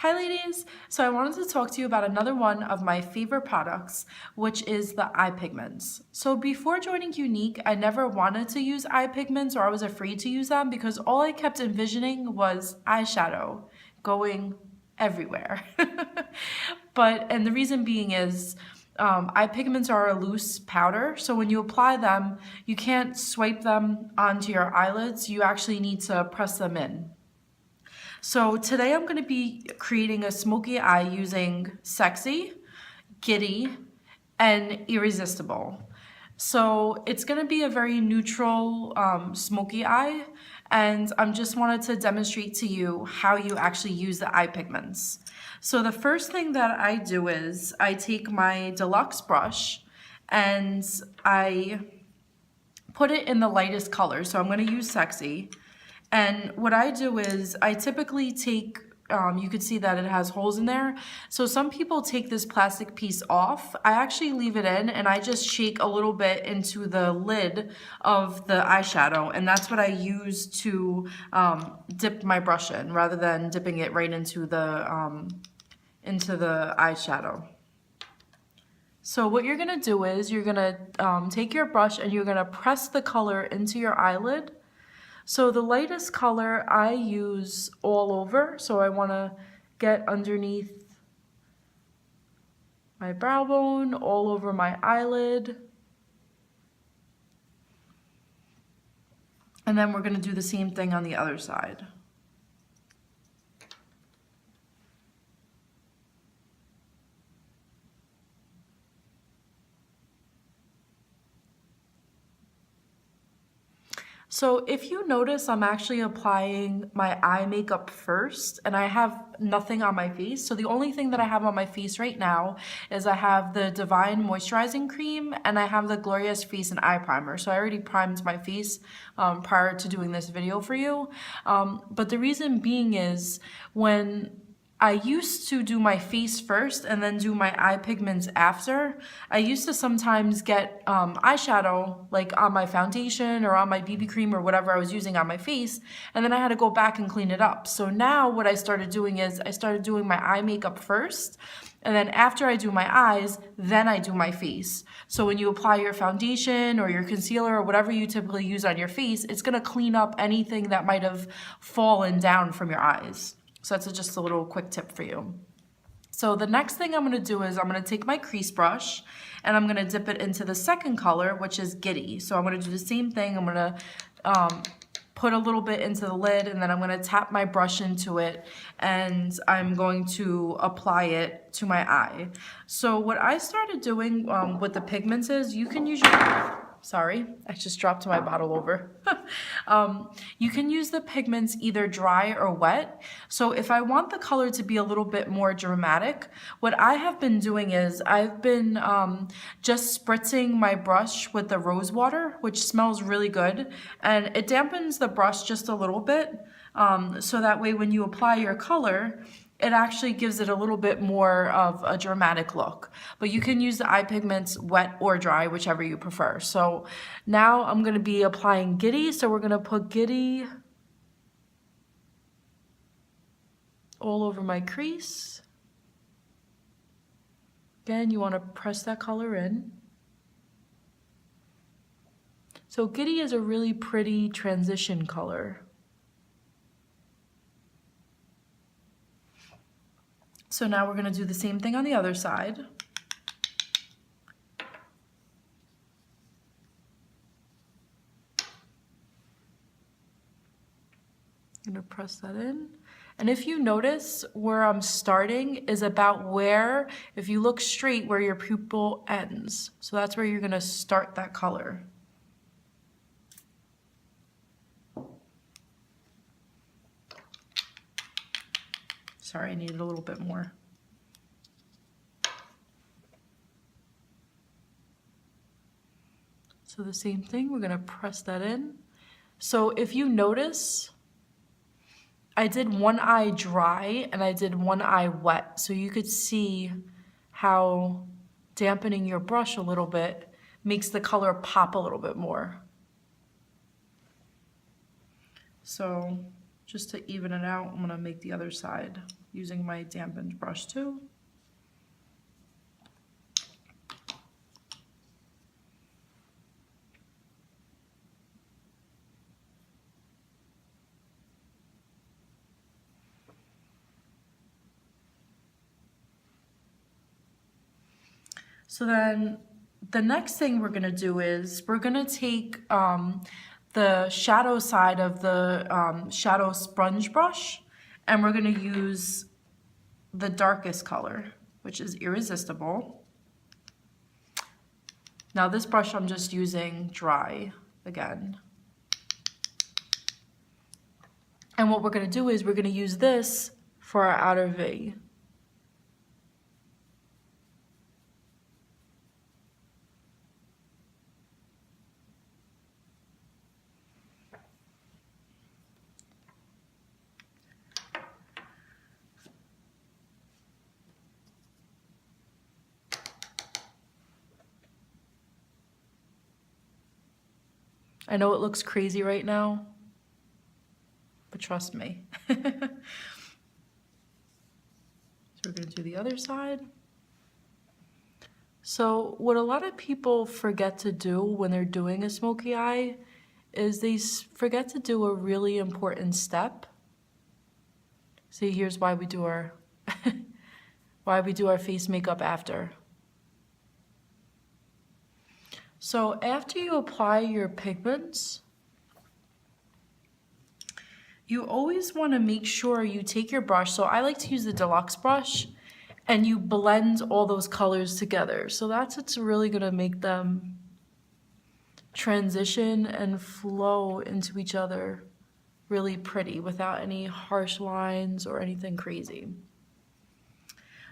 Hi ladies! So I wanted to talk to you about another one of my favorite products, which is the eye pigments. So before joining Unique, I never wanted to use eye pigments, or I was afraid to use them because all I kept envisioning was eyeshadow going everywhere. And the reason being is eye pigments are a loose powder, so when you apply them, you can't swipe them onto your eyelids, you actually need to press them in. So today I'm going to be creating a smoky eye using Sexy, Giddy, and Irresistible. So it's going to be a very neutral smoky eye, and I just wanted to demonstrate to you how you actually use the eye pigments. So the first thing that I do is I take my deluxe brush and I put it in the lightest color. So I'm going to use Sexy. And what I do is I typically take, you could see that it has holes in there. So some people take this plastic piece off. I actually leave it in and I just shake a little bit into the lid of the eyeshadow. And that's what I use to dip my brush in rather than dipping it right into the eyeshadow. So what you're gonna do is you're gonna take your brush and you're gonna press the color into your eyelid. So the lightest color I use all over, so I want to get underneath my brow bone, all over my eyelid. And then we're going to do the same thing on the other side. So if you notice, I'm actually applying my eye makeup first and I have nothing on my face. So the only thing that I have on my face right now is I have the Divine Moisturizing Cream and I have the Glorious Face and Eye Primer. So I already primed my face prior to doing this video for you. But the reason being is when I used to do my face first and then do my eye pigments after. I used to sometimes get eyeshadow like on my foundation or on my BB cream or whatever I was using on my face, and then I had to go back and clean it up. So now what I started doing is I started doing my eye makeup first, and then after I do my eyes, then I do my face. So when you apply your foundation or your concealer or whatever you typically use on your face, it's gonna clean up anything that might have fallen down from your eyes. So that's just a little quick tip for you. So the next thing I'm gonna do is I'm gonna take my crease brush and I'm gonna dip it into the second color, which is Giddy. So I'm gonna do the same thing. I'm gonna put a little bit into the lid and then I'm gonna tap my brush into it and I'm going to apply it to my eye. So what I started doing with the pigments is you can use your, sorry, I just dropped my bottle over. You can use the pigments either dry or wet. So if I want the color to be a little bit more dramatic, what I have been doing is I've been just spritzing my brush with the rose water, which smells really good, and it dampens the brush just a little bit. So that way when you apply your color, it actually gives it a little bit more of a dramatic look. But you can use the eye pigments wet or dry, whichever you prefer. So now I'm going to be applying Giddy. So we're going to put Giddy all over my crease. Again, you want to press that color in. So Giddy is a really pretty transition color. So now we're going to do the same thing on the other side. I'm going to press that in. And if you notice, where I'm starting is about where, if you look straight, where your pupil ends. So that's where you're going to start that color. Sorry, I needed a little bit more. So the same thing, we're gonna press that in. So if you notice, I did one eye dry and I did one eye wet. So you could see how dampening your brush a little bit makes the color pop a little bit more. So Just to even it out, I'm gonna make the other side using my dampened brush too. So then the next thing we're gonna do is we're gonna take the shadow side of the shadow sponge brush, and we're gonna use the darkest color, which is Irresistible. Now this brush I'm just using dry again. And what we're gonna do is we're gonna use this for our outer V. I know it looks crazy right now, but trust me. So we're gonna do the other side. So what a lot of people forget to do when they're doing a smoky eye is they forget to do a really important step. See, here's why we do our why we do our face makeup after. So after you apply your pigments, you always want to make sure you take your brush. So I like to use the deluxe brush, and you blend all those colors together. So that's what's really going to make them transition and flow into each other really pretty without any harsh lines or anything crazy.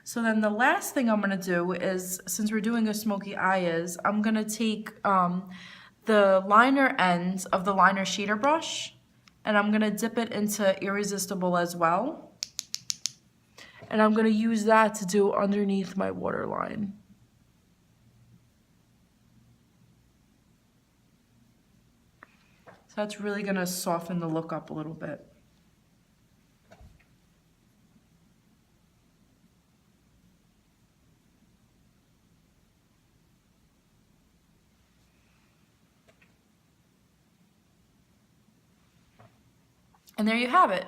So then the last thing I'm gonna do is, since we're doing a smoky eye, is I'm gonna take the liner end of the liner shader brush, and I'm gonna dip it into Irresistible as well. And I'm gonna use that to do underneath my waterline. So that's really gonna soften the look up a little bit. And there you have it.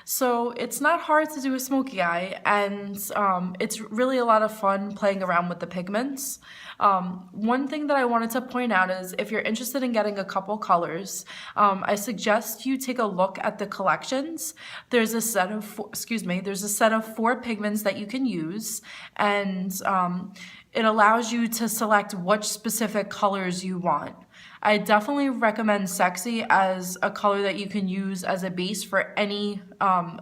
So it's not hard to do a smoky eye, and it's really a lot of fun playing around with the pigments. One thing that I wanted to point out is if you're interested in getting a couple colors, I suggest you take a look at the collections. There's a set of four pigments that you can use, and it allows you to select which specific colors you want. I definitely recommend Sexy as a color that you can use as a base for any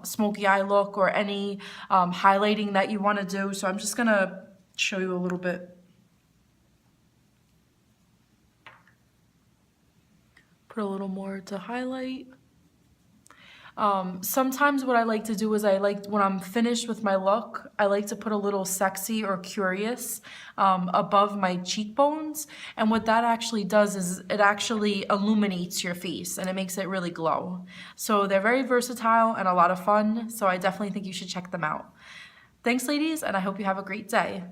smoky eye look or any highlighting that you want to do. So I'm just gonna show you a little bit. Put a little more to highlight. Sometimes what I like to do is when I'm finished with my look, I like to put a little Sexy or Curious above my cheekbones. And what that actually does is it actually illuminates your face and it makes it really glow. So they're very versatile and a lot of fun. So I definitely think you should check them out. Thanks, ladies, and I hope you have a great day.